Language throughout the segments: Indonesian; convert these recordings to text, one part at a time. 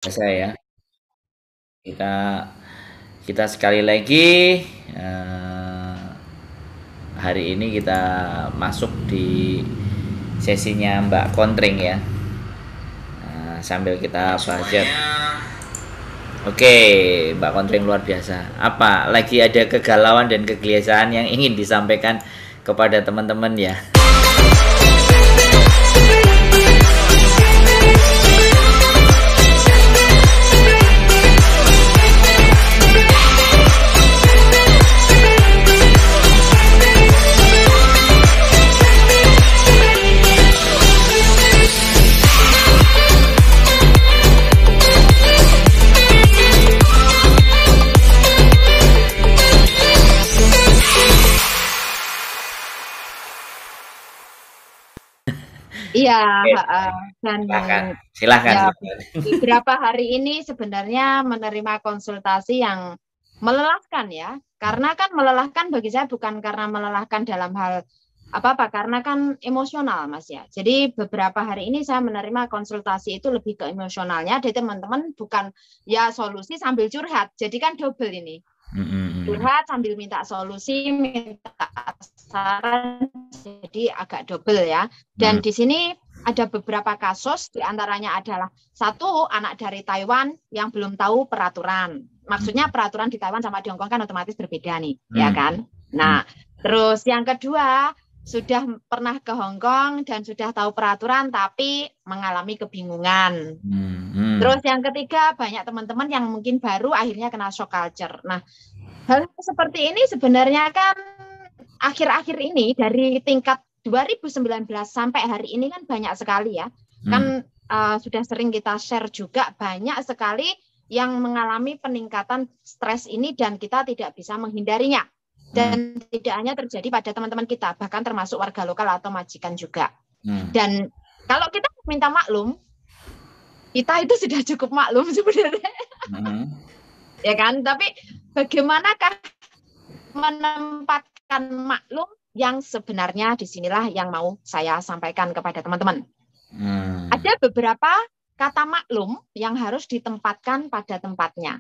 Biasa ya. Kita kita sekali lagi hari ini kita masuk di sesinya Mbak Kontring ya. Sambil kita baca. Oke, Mbak Kontring luar biasa. Apa lagi ada kegalauan dan kegelisahan yang ingin disampaikan kepada teman-teman ya? Iya, Oke, dan silakan, silakan, ya silakan. beberapa hari ini sebenarnya menerima konsultasi yang melelahkan ya. Karena kan melelahkan bagi saya bukan karena melelahkan dalam hal apa-apa, karena kan emosional Mas ya. Jadi beberapa hari ini saya menerima konsultasi itu lebih ke emosionalnya dari teman-teman, bukan ya solusi sambil curhat. Jadi kan double ini. Curhat sambil minta solusi, minta saran, jadi agak double ya. Dan di sini ada beberapa kasus, diantaranya adalah satu anak dari Taiwan yang belum tahu peraturan. Maksudnya peraturan di Taiwan sama di Hong Kong kan otomatis berbeda nih, ya kan? Nah, terus yang kedua sudah pernah ke Hong Kong dan sudah tahu peraturan tapi mengalami kebingungan. Terus yang ketiga banyak teman-teman yang mungkin baru akhirnya kena shock culture. Nah, hal seperti ini sebenarnya kan akhir-akhir ini dari tingkat 2019 sampai hari ini kan banyak sekali ya. Kan sudah sering kita share juga banyak sekali yang mengalami peningkatan stres ini dan kita tidak bisa menghindarinya. Dan tidak hanya terjadi pada teman-teman kita, bahkan termasuk warga lokal atau majikan juga. Dan kalau kita minta maklum, kita itu sudah cukup maklum sebenarnya. Ya kan? Tapi bagaimanakah menempatkan maklum yang sebenarnya disinilah yang mau saya sampaikan kepada teman-teman. Ada beberapa kata maklum yang harus ditempatkan pada tempatnya.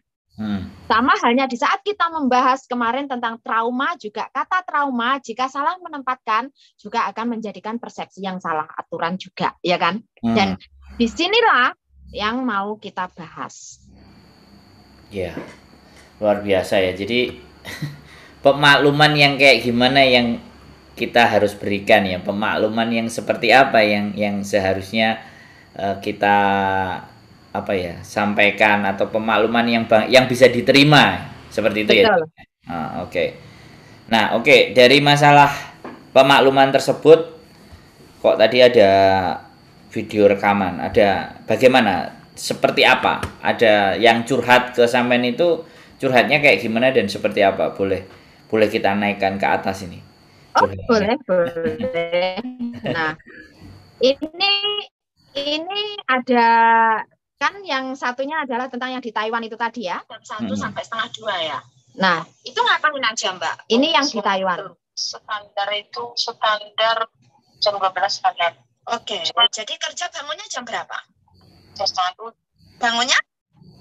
Sama halnya di saat kita membahas kemarin tentang trauma, juga kata trauma jika salah menempatkan juga akan menjadikan persepsi yang salah aturan juga, ya kan? Dan disinilah yang mau kita bahas. Ya, luar biasa ya. Jadi pemakluman yang kayak gimana yang kita harus berikan ya, pemakluman yang seperti apa yang seharusnya kita apa ya sampaikan, atau pemakluman yang bisa diterima seperti itu. Betul. Ya. Oke. Nah, oke, dari masalah pemakluman tersebut kok tadi ada video rekaman, ada bagaimana, seperti apa, ada yang curhat ke sampean, itu curhatnya kayak gimana dan seperti apa, boleh kita naikkan ke atas ini. Oh, boleh. Nah, ini ada kan yang satunya adalah tentang yang di Taiwan itu tadi ya. Jam 1 sampai setengah 2 ya. Nah, itu ngapain aja Mbak? Ini yang di Taiwan. Standar itu standar jam 12 standar. Oke. Jadi kerja bangunnya jam berapa? Jam setengah 7. Bangunnya?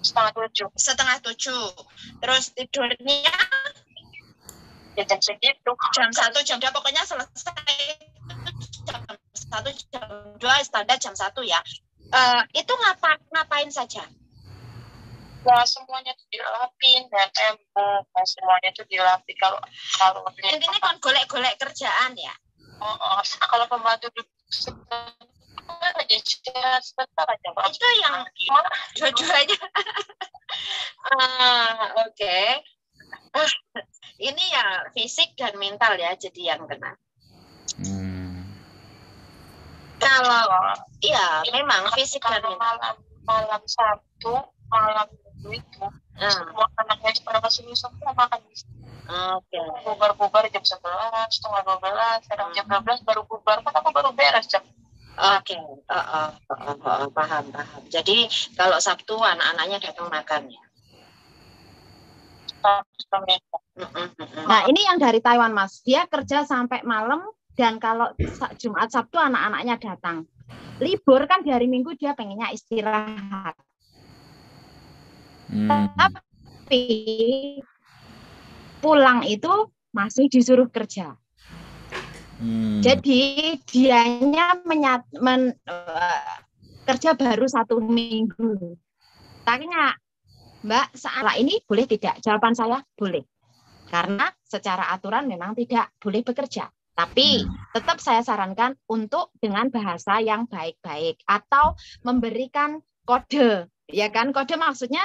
Setengah 7. Setengah 7. Terus tidurnya? Ya jam segitu. Jam 1, jam 2, pokoknya selesai jam 1, jam 2, standar jam 1 ya. Itu ngapain saja? Ya semuanya itu dilapin dan tembok, semuanya itu dilapin. Kalau intinya kan golek-golek kerjaan ya. Kalau pembantu aja sebentar aja. Itu yang dua-duanya. Oke. Ini ya fisik dan mental ya, jadi yang kena. Kalau ya memang fisik dan mental. Malam Sabtu, malam Minggu itu semua anaknya pada kesini semua makan di sini. Oke. Bubar jam 11, setengah 12, kadang jam 12 baru bubar. Kan aku baru beres jam. Oke. Paham. Jadi kalau Sabtu anak-anaknya datang makan ya. Nah, ini yang dari Taiwan, Mas. Dia kerja sampai malam, dan kalau Jumat Sabtu anak-anaknya datang. Libur kan di hari Minggu dia pengennya istirahat. Hmm. Tapi pulang itu masih disuruh kerja. Hmm. Jadi dianya kerja baru 1 minggu. Tanya, Mbak, saat ini boleh tidak? Jawaban saya boleh. Karena secara aturan memang tidak boleh bekerja. Tapi tetap saya sarankan untuk dengan bahasa yang baik-baik atau memberikan kode. Ya kan, kode maksudnya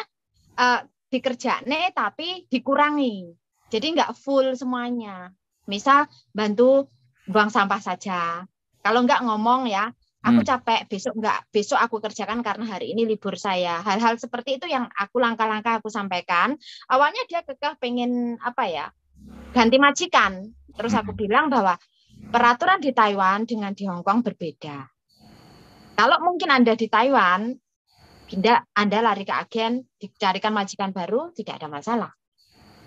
dikerjane tapi dikurangi. Jadi nggak full semuanya. Misal bantu buang sampah saja. Kalau nggak ngomong ya, aku capek, besok aku kerjakan karena hari ini libur saya. Hal-hal seperti itu yang langkah-langkah aku sampaikan. Awalnya dia kekeh pengen ganti majikan. Terus aku bilang bahwa peraturan di Taiwan dengan di Hong Kong berbeda. Kalau mungkin Anda di Taiwan, Anda lari ke agen, dicarikan majikan baru, tidak ada masalah.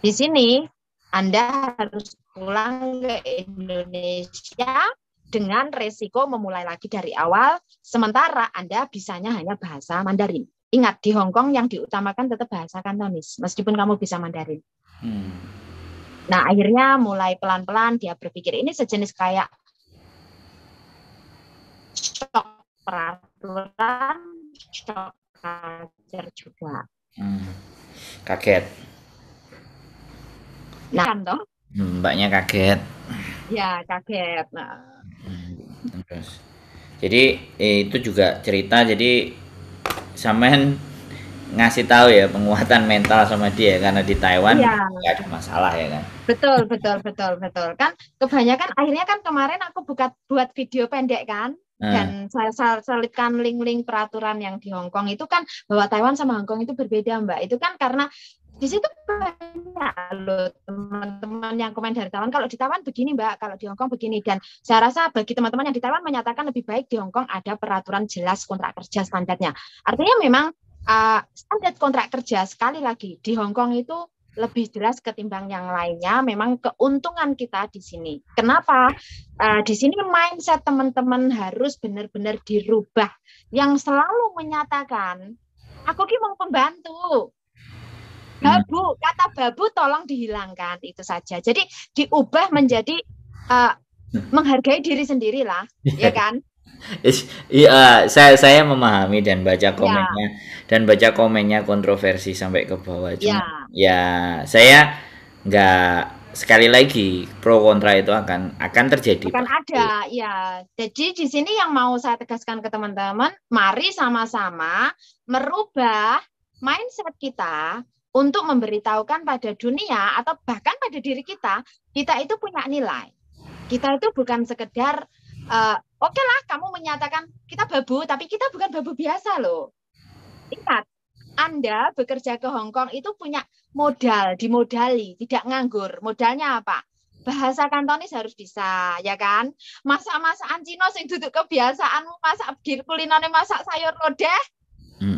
Di sini, Anda harus pulang ke Indonesia dengan resiko memulai lagi dari awal, sementara Anda bisanya hanya bahasa Mandarin. Ingat, di Hong Kong yang diutamakan tetap bahasa Kantonis, meskipun kamu bisa Mandarin. Nah, akhirnya mulai pelan-pelan dia berpikir ini sejenis kayak shock peraturan, shock culture juga. Kaget. Nah, kan toh? Mbaknya kaget. Ya, kaget. Nah. Terus. Jadi itu juga cerita, jadi sampean ngasih tahu ya penguatan mental sama dia karena di Taiwan nggak ada masalah ya kan. Betul kan kebanyakan akhirnya kan kemarin aku buat video pendek kan dan saya selipkan link-link peraturan yang di Hong Kong itu kan bahwa Taiwan sama Hong Kong itu berbeda Mbak. Itu kan karena di situ banyak loh teman-teman yang komen dari Taiwan, kalau di Taiwan begini Mbak, kalau di Hong Kong begini. Dan saya rasa bagi teman-teman yang di Taiwan menyatakan lebih baik di Hong Kong ada peraturan jelas kontrak kerja standarnya. Artinya memang standar kontrak kerja sekali lagi di Hong Kong itu lebih jelas ketimbang yang lainnya. Memang keuntungan kita di sini. Kenapa? Di sini mindset teman-teman harus benar-benar dirubah. Yang selalu menyatakan, aku ki mau pembantu. Babu, kata babu tolong dihilangkan, itu saja. Jadi diubah menjadi menghargai diri sendiri lah, ya kan? Iya, saya memahami dan baca komennya kontroversi sampai ke bawah. Cuma ya saya nggak, sekali lagi pro kontra itu akan terjadi. Akan ada, ya. Jadi di sini yang mau saya tegaskan ke teman-teman, mari sama-sama merubah mindset kita untuk memberitahukan pada dunia atau bahkan pada diri kita itu punya nilai. Kita itu bukan sekedar oke lah kamu menyatakan kita babu, tapi kita bukan babu biasa loh. Ingat, Anda bekerja ke Hong Kong itu punya modal, dimodali, tidak nganggur. Modalnya apa? Bahasa Kantonis harus bisa, ya kan? Masak-masakan Cina sing duduk kebiasaanmu, masak kulinane masak sayur lodeh,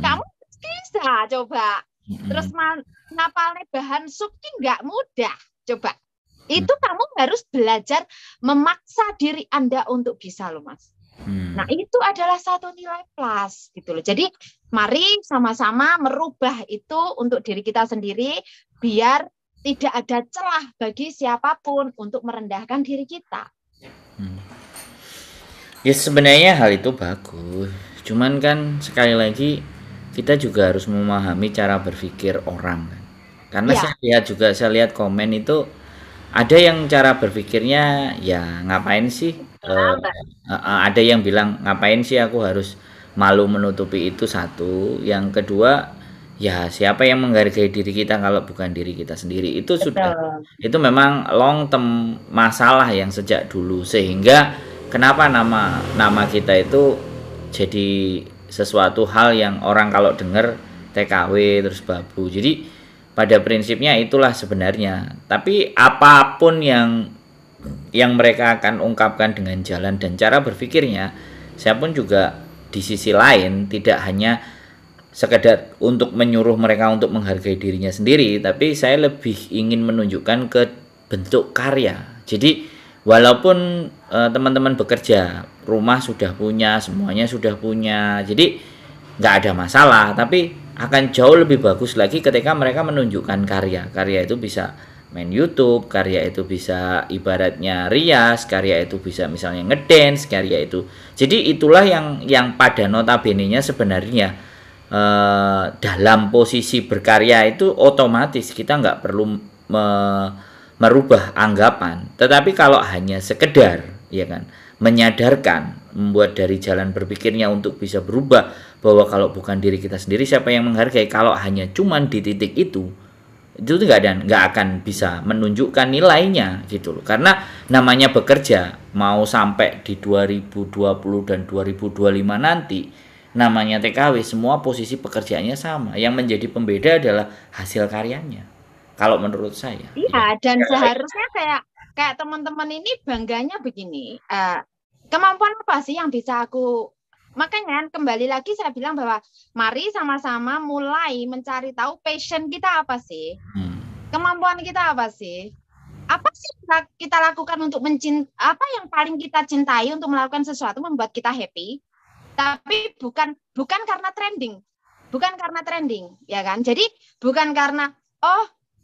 kamu bisa coba. Terus ngapalnya bahan sup nggak mudah, coba. Itu kamu harus belajar memaksa diri Anda untuk bisa loh Mas. Nah itu adalah satu nilai plus gitu loh. Jadi mari sama-sama merubah itu untuk diri kita sendiri biar tidak ada celah bagi siapapun untuk merendahkan diri kita. Ya sebenarnya hal itu bagus. Cuman kan sekali lagi kita juga harus memahami cara berpikir orang kan. Karena saya lihat komen itu ada yang cara berpikirnya ya ngapain sih, ada yang bilang ngapain sih aku harus malu menutupi itu, satu. Yang kedua, ya siapa yang menghargai diri kita kalau bukan diri kita sendiri. Itu itu memang long term masalah yang sejak dulu, sehingga kenapa nama kita itu jadi sesuatu hal yang orang kalau dengar TKW terus babu. Jadi pada prinsipnya itulah sebenarnya. Tapi apapun yang mereka akan ungkapkan dengan jalan dan cara berpikirnya, saya pun juga di sisi lain tidak hanya sekedar untuk menyuruh mereka untuk menghargai dirinya sendiri, tapi saya lebih ingin menunjukkan ke bentuk karya. Jadi walaupun teman-teman bekerja, rumah sudah punya, semuanya sudah punya, jadi nggak ada masalah, tapi akan jauh lebih bagus lagi ketika mereka menunjukkan karya. Karya itu bisa main YouTube, karya itu bisa ibaratnya rias, karya itu bisa misalnya ngedance, karya itu. Jadi itulah yang pada notabene-nya sebenarnya dalam posisi berkarya itu otomatis kita nggak perlu merubah anggapan. Tetapi kalau hanya sekedar ya kan menyadarkan, membuat dari jalan berpikirnya untuk bisa berubah, bahwa kalau bukan diri kita sendiri siapa yang menghargai. Kalau hanya cuman di titik itu nggak akan bisa menunjukkan nilainya gitu loh. Karena namanya bekerja mau sampai di 2020 dan 2025 nanti, namanya TKW, semua posisi pekerjaannya sama. Yang menjadi pembeda adalah hasil karyanya. Kalau menurut saya. Iya, dan seharusnya kayak teman-teman ini bangganya begini. Kemampuan apa sih yang bisa aku, makanya kembali lagi saya bilang bahwa mari sama-sama mulai mencari tahu passion kita apa sih, kemampuan kita apa sih, apa sih kita lakukan untuk apa yang paling kita cintai untuk melakukan sesuatu membuat kita happy, tapi bukan karena trending, ya kan? Jadi bukan karena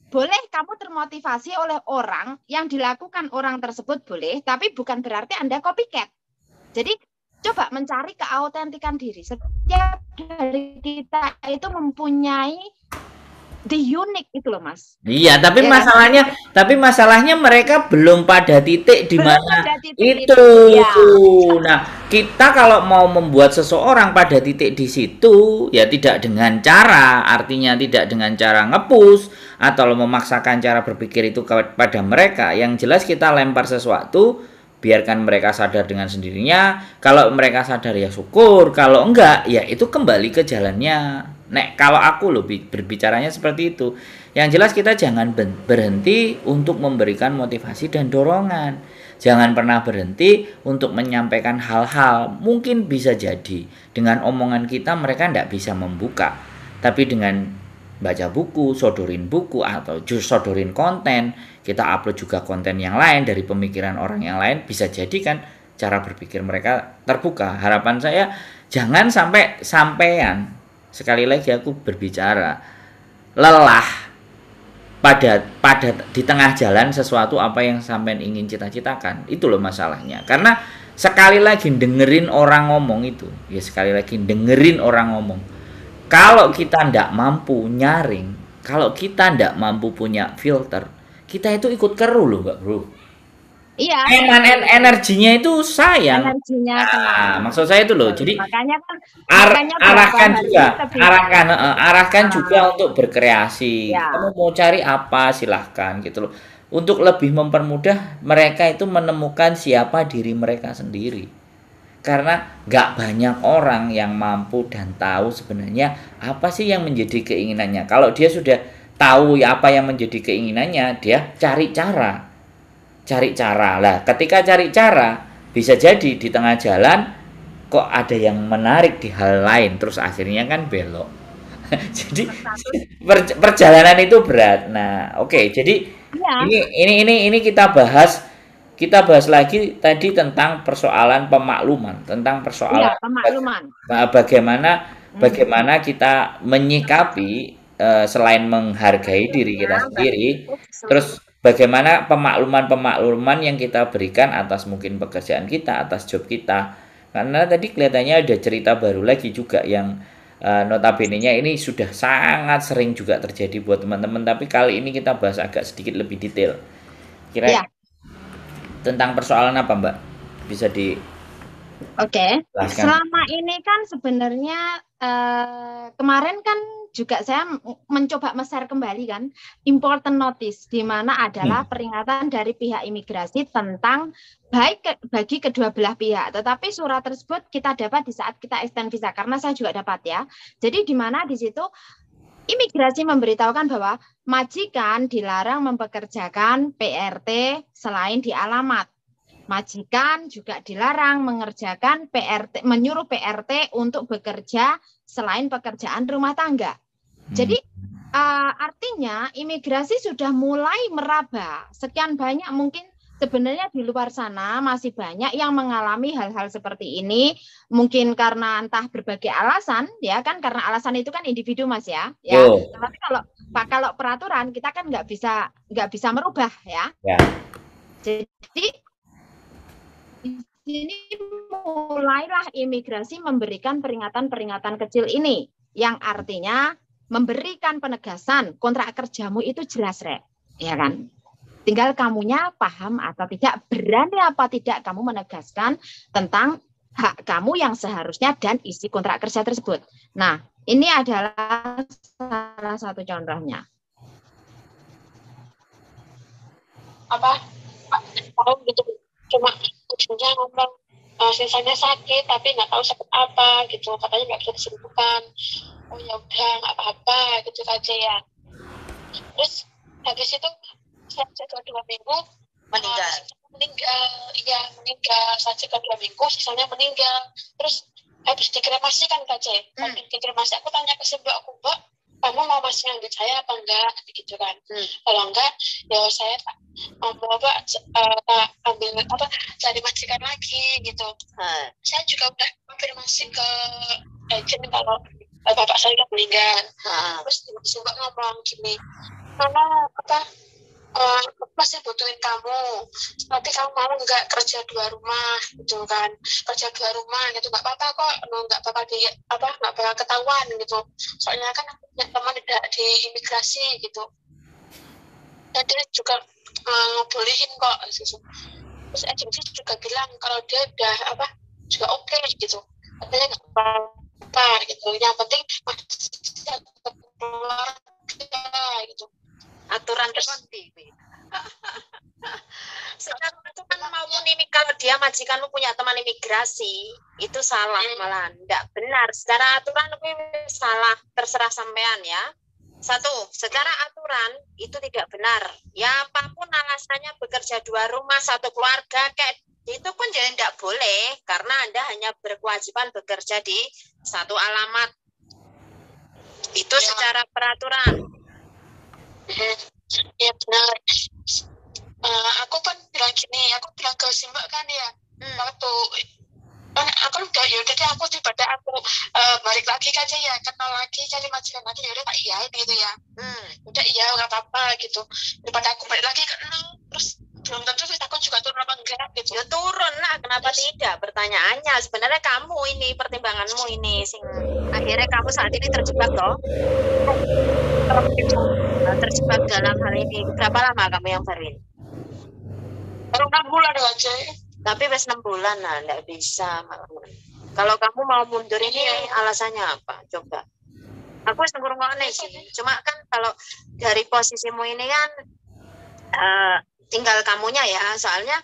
boleh kamu termotivasi oleh orang yang dilakukan orang tersebut boleh, tapi bukan berarti Anda copycat. Jadi coba mencari keautentikan diri. Setiap dari kita itu mempunyai the unique itu loh, Mas. Iya, tapi Ya, masalahnya mereka belum pada titik di mana itu. Ya. Nah, kita kalau mau membuat seseorang pada titik di situ, ya tidak dengan cara, artinya tidak dengan cara ngepush atau memaksakan cara berpikir itu kepada mereka. Yang jelas kita lempar sesuatu, biarkan mereka sadar dengan sendirinya. Kalau mereka sadar ya syukur, kalau enggak ya itu kembali ke jalannya. Kalau aku berbicaranya seperti itu. Yang jelas kita jangan berhenti untuk memberikan motivasi dan dorongan. Jangan pernah berhenti untuk menyampaikan hal-hal. Mungkin bisa jadi dengan omongan kita mereka tidak bisa membuka, tapi dengan baca buku, sodorin buku, atau justru sodorin konten, kita upload juga konten yang lain dari pemikiran orang yang lain, bisa jadi kan cara berpikir mereka terbuka. Harapan saya jangan sampean, sekali lagi aku berbicara, lelah pada di tengah jalan sesuatu apa yang sampean ingin cita-citakan. Itu loh masalahnya. Karena sekali lagi dengerin orang ngomong itu, ya sekali lagi dengerin orang ngomong. Kalau kita ndak mampu nyaring, kalau kita ndak mampu punya filter, kita itu ikut keruh loh, Mbak Bro. Iya. Energinya itu sayang. Energinya maksud saya itu loh. Jadi makanya kan arahkan juga untuk berkreasi. Ya. Kamu mau cari apa silahkan gitu loh. Untuk lebih mempermudah mereka itu menemukan siapa diri mereka sendiri. Karena nggak banyak orang yang mampu dan tahu sebenarnya apa sih yang menjadi keinginannya. Kalau dia sudah tahu apa yang menjadi keinginannya, dia cari cara lah. Ketika cari cara, bisa jadi di tengah jalan kok ada yang menarik di hal lain, terus akhirnya kan belok. Jadi perjalanan itu berat. Nah, oke. Jadi ini kita bahas lagi tadi tentang persoalan pemakluman, tentang persoalan bagaimana kita menyikapi selain menghargai diri kita sendiri, terus bagaimana pemakluman yang kita berikan atas mungkin pekerjaan kita, atas job kita. Karena tadi kelihatannya ada cerita baru lagi juga yang notabene-nya ini sudah sangat sering juga terjadi buat teman-teman, tapi kali ini kita bahas agak sedikit lebih detail. Kira-kira tentang persoalan apa, Mbak? Bisa di selama ini kan sebenarnya kemarin kan juga saya mencoba share kembali kan important notice, di mana adalah peringatan dari pihak imigrasi tentang baik bagi kedua belah pihak. Tetapi surat tersebut kita dapat di saat kita extend visa, karena saya juga dapat ya. Jadi di mana di situ imigrasi memberitahukan bahwa majikan dilarang mempekerjakan PRT selain di alamat. Majikan juga dilarang mengerjakan PRT, menyuruh PRT untuk bekerja selain pekerjaan rumah tangga. Jadi artinya imigrasi sudah mulai meraba sekian banyak mungkin sebenarnya di luar sana masih banyak yang mengalami hal-hal seperti ini, mungkin karena entah berbagai alasan, ya kan, karena alasan itu kan individu Mas ya. Yo, Tapi kalau peraturan kita kan nggak bisa merubah ya. ya. Jadi di sini mulailah imigrasi memberikan peringatan-peringatan kecil ini, yang artinya memberikan penegasan kontrak kerjamu itu jelas, Rek, ya kan? Tinggal kamunya paham atau tidak, berani apa tidak kamu menegaskan tentang hak kamu yang seharusnya dan isi kontrak kerja tersebut. Nah, ini adalah salah satu contohnya. Apa tahu gitu, cuma ujungnya ngomong sisanya sakit tapi nggak tahu sakit apa gitu, katanya nggak bisa disembuhkan. Oh ya udah nggak apa-apa gitu aja ya. Terus habis itu saya cek 2 minggu meninggal saya cek 2 minggu sisanya meninggal. Terus habis dikremasi kan Kak C. Habis dikremasi aku tanya ke si mbak aku, Mbak, kamu mau masih lanjut saya apa enggak gitu kan. Kalau enggak ya saya mau ambil cari majikan lagi gitu. Saya juga udah konfirmasi ke agent kalau bapak saya udah meninggal. Terus si mbak ngomong gini, mama masih butuhin kamu, nanti kamu mau nggak kerja 2 rumah gitu kan, kerja 2 rumah gitu nggak apa-apa kok, nggak bakal ketahuan gitu, soalnya kan aku punya teman di imigrasi gitu, dan dia juga ngebolehin kok gitu. Terus agensi juga bilang kalau dia udah juga oke gitu, katanya nggak apa-apa gitu, yang penting masih keluarga gitu. Aturan seperti sekarang itu kan maupun ini kalau dia majikanmu punya teman imigrasi itu salah, malah tidak benar secara aturan, itu salah, terserah sampean ya. Satu, secara aturan itu tidak benar ya, apapun alasannya bekerja 2 rumah 1 keluarga kayak itu pun jadi tidak boleh, karena Anda hanya berkewajiban bekerja di 1 alamat itu ya. Secara peraturan ya benar. Aku kan bilang gini, aku bilang ke si mbak kan ya, waktu aku udah ya udah deh, aku daripada aku balik lagi aja ya, kenal lagi cari majikan lagi, ya udah tak iyain gitu ya. Udah iya nggak apa-apa gitu, daripada aku balik lagi ke nol terus belum tentu aku juga turun apa enggak gitu. Ya turun lah, kenapa tidak? Pertanyaannya sebenarnya kamu ini, pertimbanganmu ini sing akhirnya kamu saat ini terjebak toh. Terjebak dalam hal ini. Berapa lama kamu yang baru ini? 6 bulan aja. Tapi wes 6 bulan lah, enggak bisa. Kalau kamu mau mundur ini alasannya apa? Coba. Aku wes ngrungokne sih. Cuma kan kalau dari posisimu ini kan tinggal kamunya ya, soalnya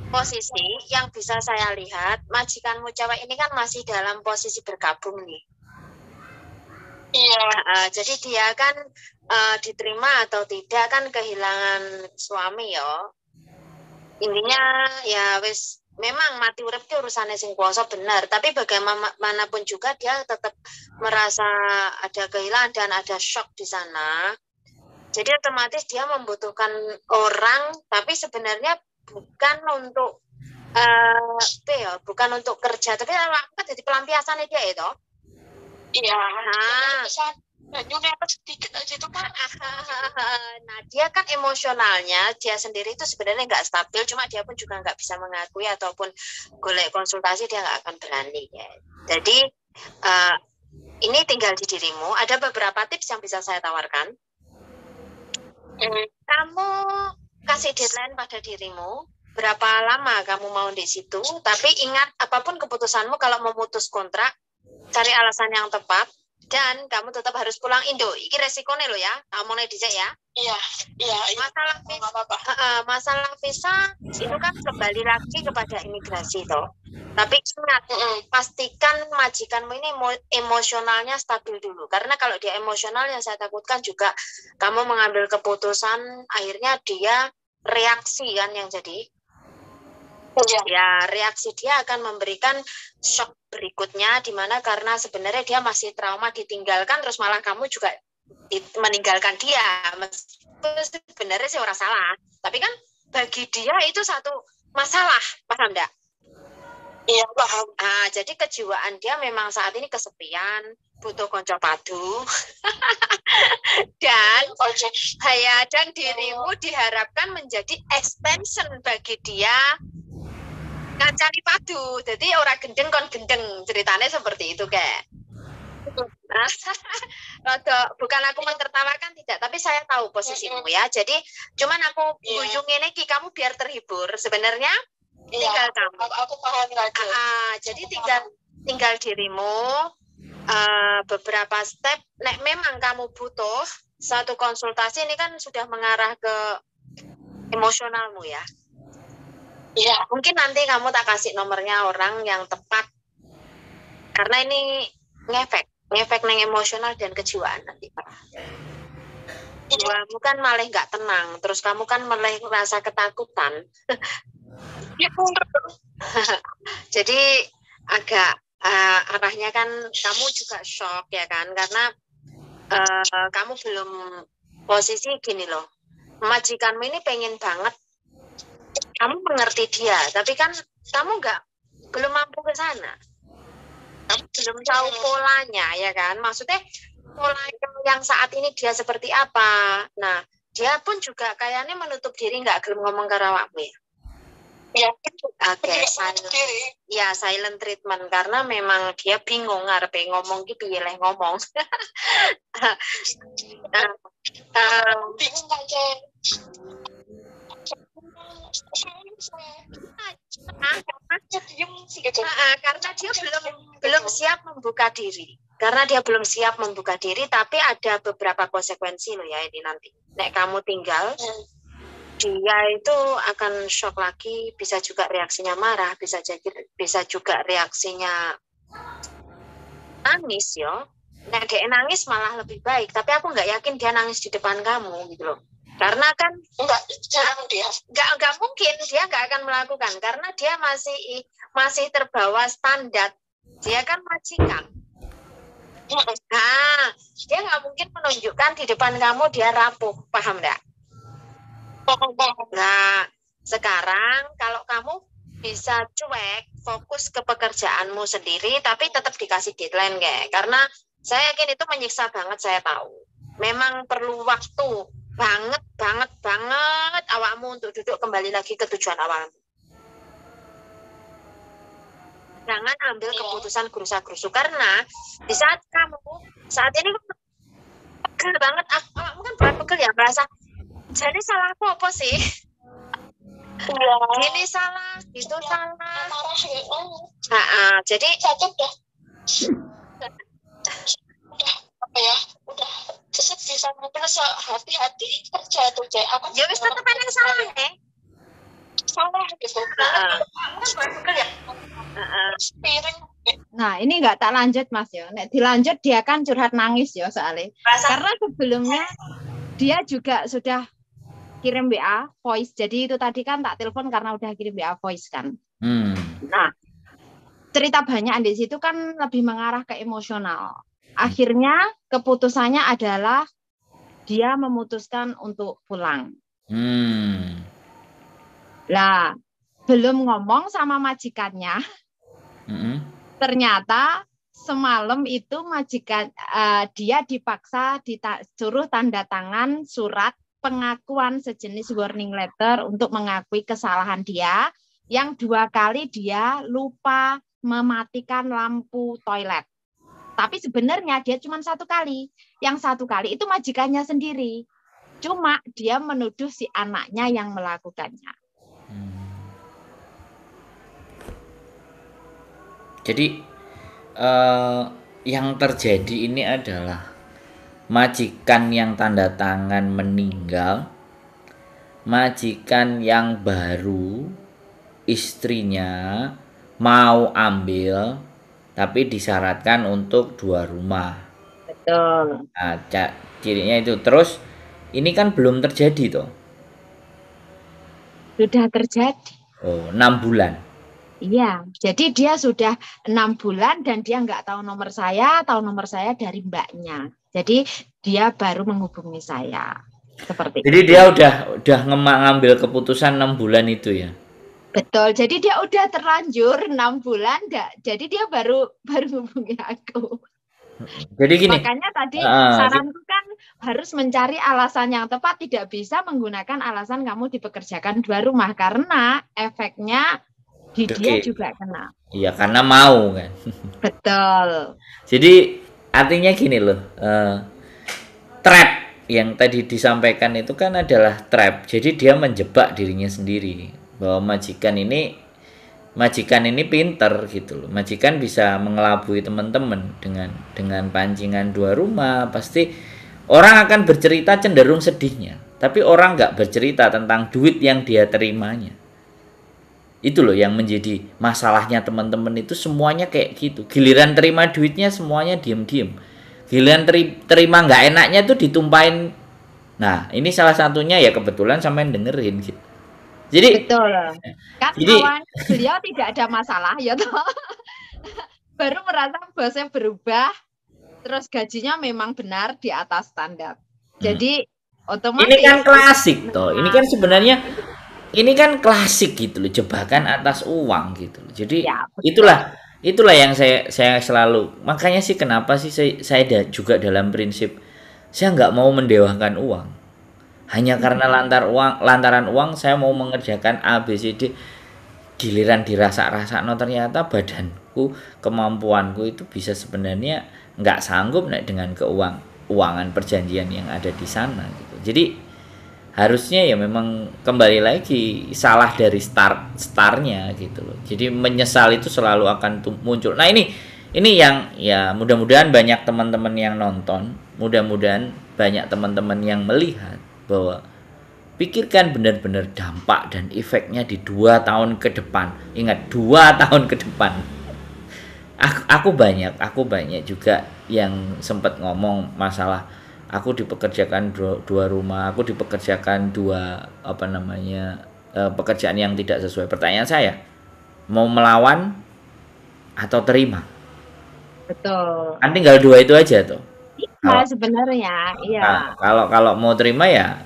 posisi yang bisa saya lihat majikanmu cewek ini kan masih dalam posisi bergabung nih. Iya. Jadi dia kan diterima atau tidak kan kehilangan suami ya. Intinya ya wis memang mati urip itu urusannya sing kuasa benar, tapi bagaimanapun juga dia tetap merasa ada kehilangan dan ada shock di sana. Jadi otomatis dia membutuhkan orang, tapi sebenarnya bukan untuk bukan untuk kerja, tapi kan jadi pelampiasan dia itu. Iya. Sedikit aja itu Pak. Nah dia kan emosionalnya dia sendiri itu sebenarnya nggak stabil, cuma dia pun juga nggak bisa mengakui ataupun golek konsultasi, dia nggak akan berani ya. Jadi ini tinggal di dirimu. Ada beberapa tips yang bisa saya tawarkan. Kamu kasih deadline pada dirimu, berapa lama kamu mau di situ, tapi ingat apapun keputusanmu, kalau memutus kontrak cari alasan yang tepat, dan kamu tetap harus pulang Indo. Iki resikonya lo ya, kamu mulai dicek ya. Iya. Masalah visa itu kan kembali lagi kepada imigrasi toh. Tapi ingat, pastikan majikanmu ini emosionalnya stabil dulu. Karena kalau dia emosional, yang saya takutkan juga kamu mengambil keputusan, akhirnya dia reaksi kan yang jadi. Ya reaksi dia akan memberikan shock berikutnya, dimana karena sebenarnya dia masih trauma ditinggalkan, terus malah kamu juga meninggalkan dia. Sebenarnya sih orang salah, tapi kan bagi dia itu satu masalah, paham enggak? Iya, paham. Nah, jadi kejiwaan dia memang saat ini kesepian, butuh konco padu. Dan dan dirimu diharapkan menjadi extension bagi dia ngancani padu. Jadi orang gendeng kon gendeng, ceritanya seperti itu kayak. Bukan aku mentertawakan tidak, tapi saya tahu posisimu ya. Jadi cuman aku ujung ini kamu biar terhibur. Sebenarnya tinggal kamu. Aku paham lagi. Jadi tinggal dirimu beberapa step. Nek memang kamu butuh satu konsultasi, ini kan sudah mengarah ke emosionalmu ya. Iya. Mungkin nanti kamu tak kasih nomornya orang yang tepat. Karena ini ngefek neng emosional dan kejiwaan nanti. Kamu kan malah nggak tenang, terus kamu kan malah merasa ketakutan. Jadi agak arahnya kan kamu juga shock ya kan, karena kamu belum posisi gini loh, majikanmu ini pengen banget kamu mengerti dia, tapi kan kamu belum mampu ke sana, kamu belum tahu polanya ya kan, maksudnya pola yang saat ini dia seperti apa. Nah dia pun juga kayaknya menutup diri, nggak gelem ngomong ke awakmu ya. Ya, Oke, silent treatment karena memang dia bingung ngarepe ngomong ki piye leh ngomong. Bingung aja. Karena dia belum siap membuka diri. Karena dia belum siap membuka diri, tapi ada beberapa konsekuensi loh ya ini nanti. Nek kamu tinggal, dia itu akan shock lagi, bisa juga reaksinya marah, bisa juga reaksinya nangis ya. Nek dia nangis malah lebih baik, tapi aku nggak yakin dia nangis di depan kamu gitu loh. Karena kan nggak mungkin dia nggak akan melakukan, karena dia masih terbawa standar. Dia kan majikan. Nah, dia nggak mungkin menunjukkan di depan kamu dia rapuh, paham nggak? Nah, sekarang kalau kamu bisa cuek, fokus ke pekerjaanmu sendiri, tapi tetap dikasih deadline kayak. Karena saya yakin itu menyiksa banget, saya tahu. Memang perlu waktu banget awakmu untuk duduk kembali lagi ke tujuan awalmu. Jangan ambil keputusan gerusa-gerusu, karena di saat ini pegel banget, awakmu kan bukan pegel ya, merasa jadi salah apa sih? Ya. Ini salah, itu salah. Marah gitu. Jadi satu udah apa ya? Udah bisa mungkin hati-hati kerja tuh Cek. Aku ya wis tetep ada salah ya. Salah gitu. Piring. Nah, ini nggak tak lanjut Mas ya. Nek dilanjut dia kan curhat nangis ya soalnya. Karena sebelumnya dia juga sudah kirim WA voice. Jadi itu tadi kan tak telepon karena udah kirim WA voice kan. Nah, cerita banyak di situ kan lebih mengarah ke emosional. Akhirnya keputusannya adalah dia memutuskan untuk pulang. Lah, belum ngomong sama majikannya. Ternyata semalam itu majikan dia dipaksa disuruh tanda tangan surat pengakuan sejenis warning letter untuk mengakui kesalahan dia yang 2 kali dia lupa mematikan lampu toilet. Tapi sebenarnya dia cuma 1 kali. Yang 1 kali itu majikannya sendiri. Cuma dia menuduh si anaknya yang melakukannya. Jadi yang terjadi ini adalah majikan yang tanda tangan meninggal, majikan yang baru istrinya mau ambil tapi disyaratkan untuk 2 rumah. Betul. Nah, cirinya itu. Terus ini kan belum terjadi toh? Sudah terjadi. Oh, 6 bulan. Iya, jadi dia sudah 6 bulan dan dia nggak tahu nomor saya dari mbaknya. Jadi dia baru menghubungi saya. Seperti Jadi dia udah ngambil keputusan 6 bulan itu ya. betul. Jadi dia udah terlanjur 6 bulan, jadi dia baru hubungi aku. Jadi gini, Makanya tadi ah, saranku kan harus mencari alasan yang tepat, tidak bisa menggunakan alasan kamu dipekerjakan 2 rumah karena efeknya di dia oke. juga kena. Iya, karena mau kan. Betul. Jadi artinya gini loh, trap yang tadi disampaikan itu kan adalah trap. Jadi dia menjebak dirinya sendiri bahwa majikan ini pinter gitu loh. Majikan bisa mengelabui teman-teman dengan pancingan 2 rumah. Pasti orang akan bercerita cenderung sedihnya, tapi orang nggak bercerita tentang duit yang dia terimanya. Itu loh yang menjadi masalahnya teman-teman itu, semuanya kayak gitu. Giliran terima duitnya semuanya diem-diem. Giliran terima nggak enaknya tuh ditumpahin. Nah, ini salah satunya ya kebetulan sampean dengerin gitu. Jadi Betul. Kan jadi awalnya beliau tidak ada masalah ya toh. Baru merasa bosnya berubah, terus gajinya memang benar di atas standar. Jadi otomatis ini kan klasik toh. Ini kan sebenarnya ini kan klasik gitu loh, jebakan atas uang gitu loh. Jadi ya, betul. itulah yang saya selalu, makanya sih kenapa sih saya juga dalam prinsip saya nggak mau mendewakan uang. Hanya karena lantaran uang saya mau mengerjakan A B C D, giliran dirasa-rasa no ternyata badanku, kemampuanku itu bisa sebenarnya nggak sanggup dengan keuangan perjanjian yang ada di sana gitu. Jadi harusnya ya memang kembali lagi salah dari startnya gitu loh. Jadi menyesal itu selalu akan muncul. Nah ini yang ya mudah-mudahan banyak teman-teman yang nonton, mudah-mudahan banyak teman-teman yang melihat bahwa pikirkan benar-benar dampak dan efeknya di 2 tahun ke depan. Ingat 2 tahun ke depan. Aku banyak juga yang sempat ngomong masalah aku dipekerjakan 2 rumah, aku dipekerjakan 2 pekerjaan yang tidak sesuai. Pertanyaan saya, mau melawan atau terima? Betul. Kan tinggal 2 itu aja tuh. Iya sebenarnya, iya. Kalau mau terima ya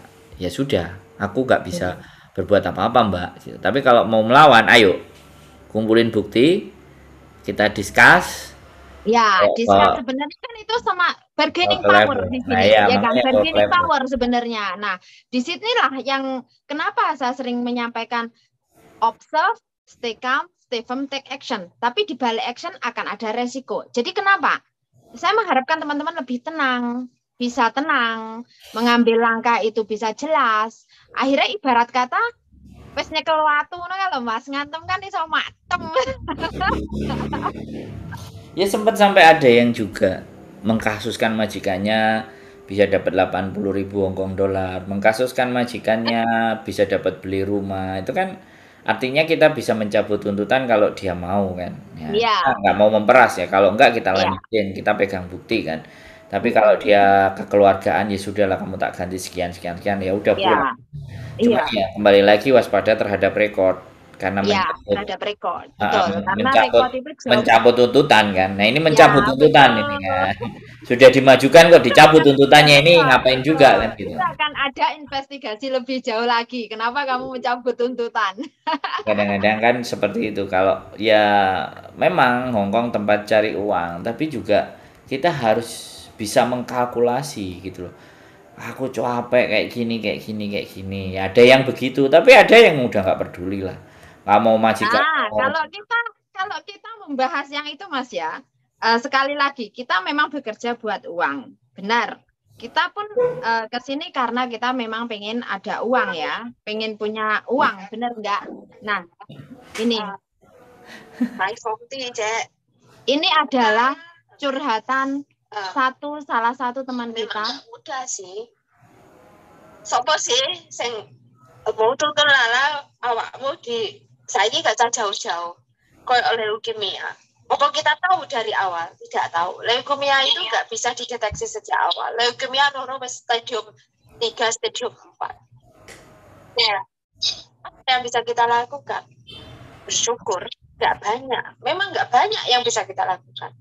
sudah, aku nggak bisa berbuat apa-apa Mbak. Gitu. Tapi kalau mau melawan, ayo kumpulin bukti, kita discuss. Ya, discuss sebenarnya kan itu sama bargaining power di sini, ya kan, bargaining power sebenarnya. Nah, disinilah yang kenapa saya sering menyampaikan observe, stay calm, stay firm, take action. Tapi di balik action akan ada resiko. Jadi kenapa? Saya mengharapkan teman-teman lebih tenang, bisa tenang, mengambil langkah itu bisa jelas. Akhirnya ibarat kata wes nyekel watu ngono kalau Mas ngantem kan iso matem. Ya sempat sampai ada yang juga mengkasuskan majikannya bisa dapat 80.000 Hongkong dolar, mengkasuskan majikannya bisa dapat beli rumah. Itu kan artinya kita bisa mencabut tuntutan kalau dia mau kan. Ya, nggak mau memperas ya. Kalau enggak kita lanjutin, kita pegang bukti kan. Tapi kalau dia kekeluargaan ya sudahlah, kamu tak ganti sekian ya udah pulang. Cuma ya kembali lagi waspada terhadap rekor karena terhadap rekor. Betul, karena rekor itu mencabut tuntutan kan. Nah, ini mencabut tuntutan ini kan. Sudah dimajukan kok dicabut tuntutannya, ini ngapain juga kan gitu. Itu akan ada investigasi lebih jauh lagi. Kenapa kamu mencabut tuntutan? Kadang-kadang kan seperti itu. Kalau ya memang Hongkong tempat cari uang, tapi juga kita harus bisa mengkalkulasi gitu loh. Aku capek kayak gini. Ya, ada yang begitu, tapi ada yang udah nggak peduli lah. Nggak mau majikan. Kalau kita membahas yang itu Mas ya, sekali lagi kita memang bekerja buat uang, benar. Kita pun ke sini karena kita memang pengen ada uang ya, pengen punya uang, benar nggak? Nah, ini ini adalah curhatan salah satu teman kita. Mudah sih. Sopo sih sing mau tutur lala awakmu di saiki gak jauh-jauh. Koyo leukemia. Apa kita tahu dari awal? Tidak tahu. Leukemia itu nggak bisa dideteksi sejak awal. Leukemia nono stadium 3, stadium 4. Ya. Apa yang bisa kita lakukan? Bersyukur. Nggak banyak. Memang nggak banyak yang bisa kita lakukan.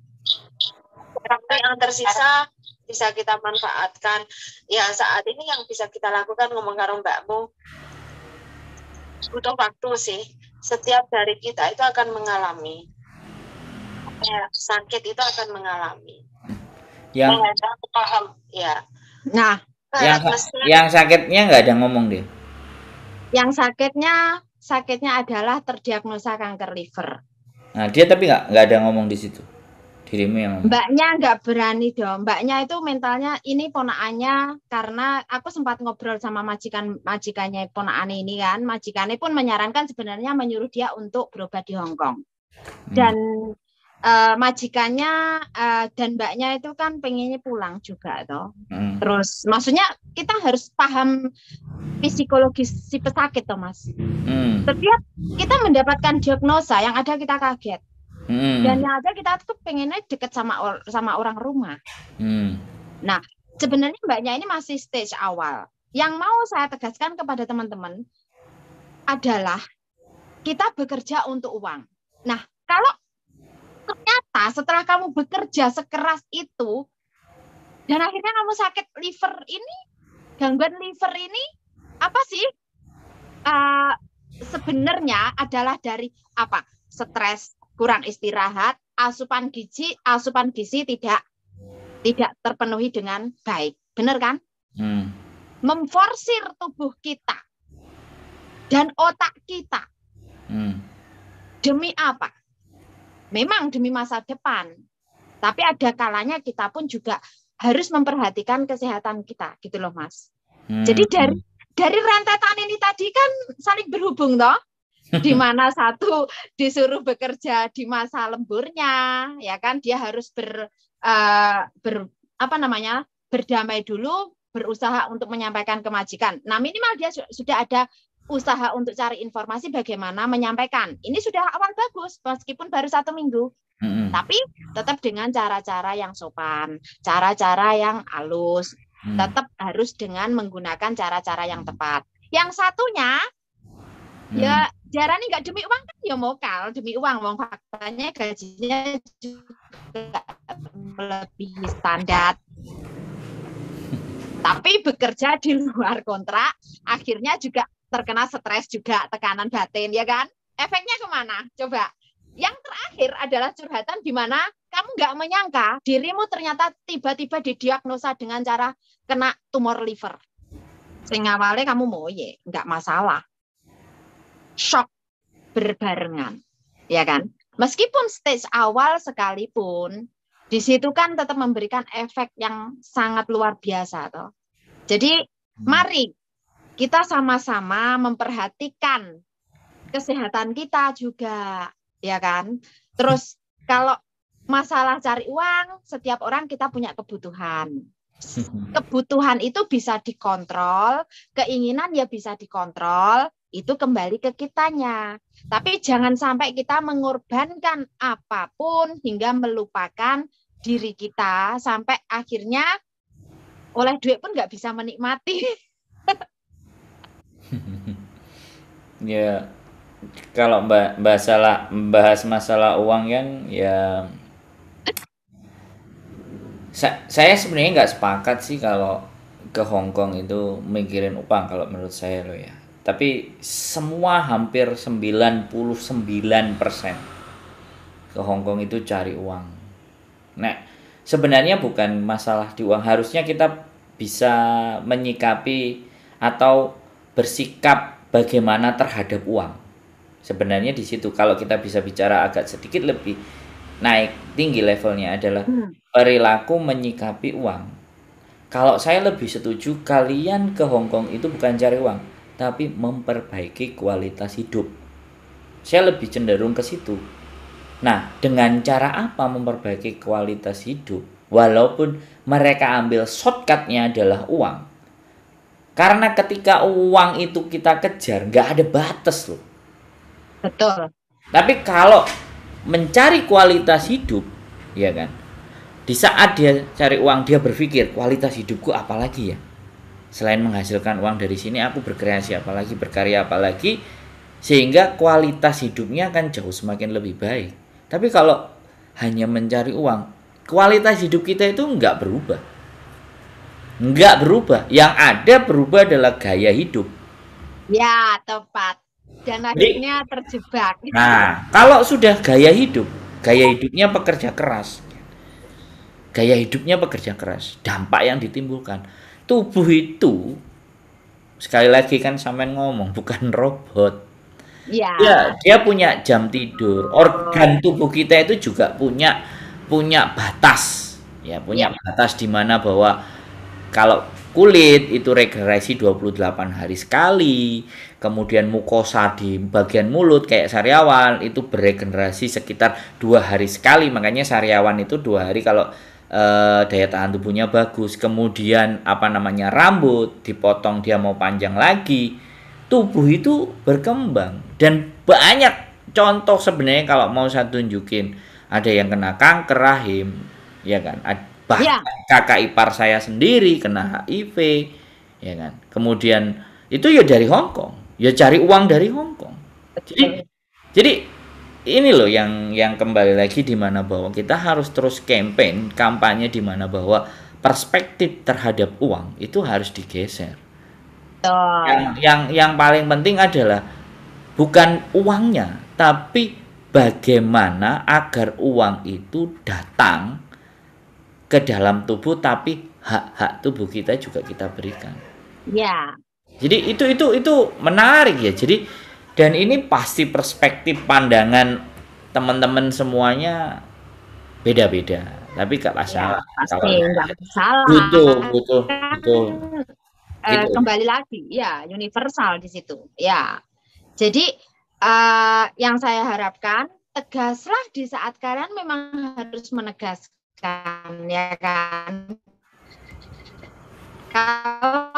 Tapi yang tersisa bisa kita manfaatkan. Ya saat ini yang bisa kita lakukan, ngomong karo mbakmu, butuh waktu sih. Setiap dari kita itu akan mengalami sakit, itu akan mengalami. Yang Aku paham. Ya. Nah, yang sakitnya nggak ada ngomong deh. yang sakitnya adalah terdiagnosa kanker liver. Nah, dia tapi nggak ada ngomong di situ. Dirimu yang ngomong. Mbaknya nggak berani dong. Mbaknya itu mentalnya ini ponakannya, karena aku sempat ngobrol sama majikannya ponakannya ini kan. Majikannya pun menyarankan sebenarnya menyuruh dia untuk berobat di Hong Kong. Dan majikannya dan mbaknya itu kan pengennya pulang juga toh. Terus maksudnya kita harus paham psikologis si pesakit toh Mas. Setiap kita mendapatkan diagnosa yang ada kita kaget. Dan yang ada kita tuh pengennya deket sama orang rumah. Nah, sebenarnya mbaknya ini masih stage awal. Yang mau saya tegaskan kepada teman-teman adalah kita bekerja untuk uang. Nah, kalau ternyata setelah kamu bekerja sekeras itu dan akhirnya kamu sakit liver ini, gangguan liver ini apa sih? Sebenarnya adalah dari apa? Stres, kurang istirahat, asupan gizi tidak terpenuhi dengan baik. Benar kan? Memforsir tubuh kita dan otak kita. Demi apa? Memang demi masa depan. Tapi ada kalanya kita pun juga harus memperhatikan kesehatan kita, gitu loh Mas. Jadi dari rentetan ini tadi kan saling berhubung toh. Di mana satu disuruh bekerja di masa lemburnya, ya kan, dia harus berdamai dulu, berusaha untuk menyampaikan ke majikan. Nah, minimal dia sudah ada usaha untuk cari informasi bagaimana menyampaikan. Ini sudah awal bagus, meskipun baru 1 minggu. Tapi tetap dengan cara-cara yang sopan, cara-cara yang halus, tetap harus dengan menggunakan cara-cara yang tepat. Yang satunya, ya jarani nggak demi uang kan, ya mokal demi uang, faktanya gajinya juga melebihi standar. Tapi bekerja di luar kontrak, akhirnya juga terkena stres juga, tekanan batin, ya kan? Efeknya kemana? Coba. Yang terakhir adalah curhatan di mana kamu nggak menyangka dirimu ternyata tiba-tiba didiagnosa dengan cara kena tumor liver. Sehingga awalnya kamu mau nggak masalah. Shock berbarengan, ya kan? Meskipun stage awal sekalipun, di situ kan tetap memberikan efek yang sangat luar biasa, toh. Jadi, mari kita sama-sama memperhatikan kesehatan kita juga, ya kan? Terus kalau masalah cari uang, setiap orang kita punya kebutuhan. Kebutuhan itu bisa dikontrol, keinginan ya bisa dikontrol, itu kembali ke kitanya. Tapi jangan sampai kita mengorbankan apapun hingga melupakan diri kita, sampai akhirnya oleh duit pun nggak bisa menikmati. Ya, kalau bahas masalah uang kan, ya saya sebenarnya nggak sepakat sih kalau ke Hong Kong itu mikirin uang, kalau menurut saya loh ya. Tapi semua hampir 99% ke Hong Kong itu cari uang. Nah, sebenarnya bukan masalah di uang, harusnya kita bisa menyikapi atau bersikap bagaimana terhadap uang. Sebenarnya di situ kalau kita bisa bicara agak sedikit lebih naik tinggi levelnya adalah perilaku menyikapi uang. Kalau saya lebih setuju kalian ke Hong Kong itu bukan cari uang, tapi memperbaiki kualitas hidup. Saya lebih cenderung ke situ. Nah, dengan cara apa memperbaiki kualitas hidup? Walaupun mereka ambil shortcutnya adalah uang. Karena ketika uang itu kita kejar, nggak ada batas loh. Betul. Tapi kalau mencari kualitas hidup, ya kan? Di saat dia cari uang, dia berpikir kualitas hidupku apa lagi ya? Selain menghasilkan uang dari sini, aku berkreasi apa lagi, berkarya apa lagi, sehingga kualitas hidupnya akan jauh semakin lebih baik. Tapi kalau hanya mencari uang, kualitas hidup kita itu nggak berubah. Enggak berubah. Yang ada berubah adalah gaya hidup. Ya, tepat. Dan akhirnya terjebak. Nah, kalau sudah gaya hidupnya pekerja keras. Gaya hidupnya pekerja keras. Dampak yang ditimbulkan. Tubuh itu, sekali lagi kan sampean ngomong, bukan robot. Ya. Ya, dia punya jam tidur. Organ tubuh kita itu juga punya batas. Ya, punya batas di mana bahwa kalau kulit itu regenerasi 28 hari sekali, kemudian mukosa di bagian mulut kayak sariawan itu beregenerasi sekitar 2 hari sekali, makanya sariawan itu 2 hari kalau daya tahan tubuhnya bagus. Kemudian apa namanya, rambut dipotong dia mau panjang lagi, tubuh itu berkembang. Dan banyak contoh sebenarnya kalau mau saya tunjukin, ada yang kena kanker rahim, ya kan, bahkan kakak ipar saya sendiri kena HIV, ya kan. Kemudian itu ya dari Hong Kong, ya cari uang dari Hong Kong. Jadi ini loh yang kembali lagi di mana bahwa kita harus terus kampanye di mana bahwa perspektif terhadap uang itu harus digeser. Yang paling penting adalah bukan uangnya, tapi bagaimana agar uang itu datang ke dalam tubuh, tapi hak-hak tubuh kita juga kita berikan. Ya. Jadi itu menarik ya. Jadi dan ini pasti perspektif pandangan teman-teman semuanya beda-beda. Tapi gak masalah. Pasti nggak salah. Betul. Kembali lagi, ya universal di situ. Ya. Jadi yang saya harapkan tegaslah di saat kalian memang harus menegaskan, ya kan. Kalau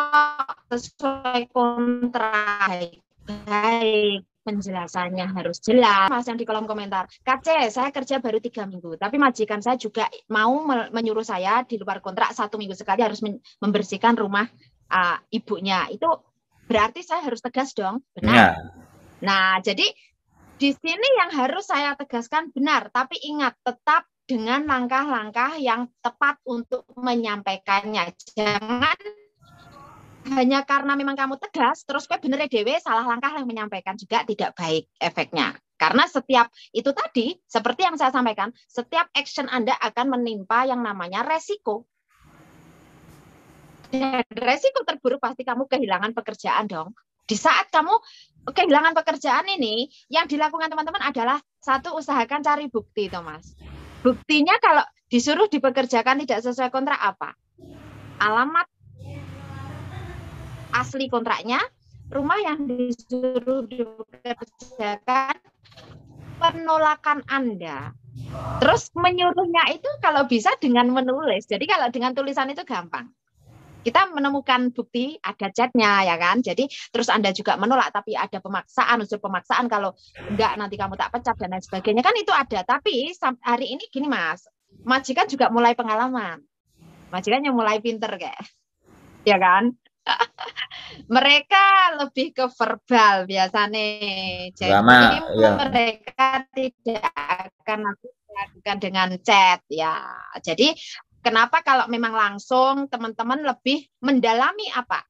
sesuai kontrak baik, penjelasannya harus jelas. Mas yang di kolom komentar, Kak C, saya kerja baru 3 minggu, tapi majikan saya juga mau menyuruh saya di luar kontrak 1 minggu sekali harus membersihkan rumah ibunya. Itu berarti saya harus tegas dong, benar? Nah, jadi di sini yang harus saya tegaskan benar, tapi ingat tetap dengan langkah-langkah yang tepat untuk menyampaikannya. Jangan hanya karena memang kamu tegas, terus gue bener dewe salah langkah yang menyampaikan, juga tidak baik efeknya. Karena setiap itu tadi, seperti yang saya sampaikan, setiap action Anda akan menimpa yang namanya resiko. Dan resiko terburuk pasti kamu kehilangan pekerjaan dong. Di saat kamu kehilangan pekerjaan ini, yang dilakukan teman-teman adalah satu, usahakan cari bukti, Thomas. Buktinya kalau disuruh dipekerjakan tidak sesuai kontrak apa? Alamat asli kontraknya, rumah yang disuruh dipekerjakan, penolakan Anda. Terus menyuruhnya itu kalau bisa dengan menulis. Jadi kalau dengan tulisan itu gampang. Kita menemukan bukti, ada chatnya, ya kan. Jadi terus Anda juga menolak, tapi ada pemaksaan, unsur pemaksaan, kalau enggak nanti kamu tak pecat dan lain sebagainya, kan itu ada. Tapi hari ini gini Mas, majikan juga mulai pengalaman, majikannya mulai pinter kayak, ya kan. Mereka lebih ke verbal biasanya, jadi mereka tidak akan lakukan dengan chat, ya. Jadi kenapa kalau memang langsung teman-teman lebih mendalami apa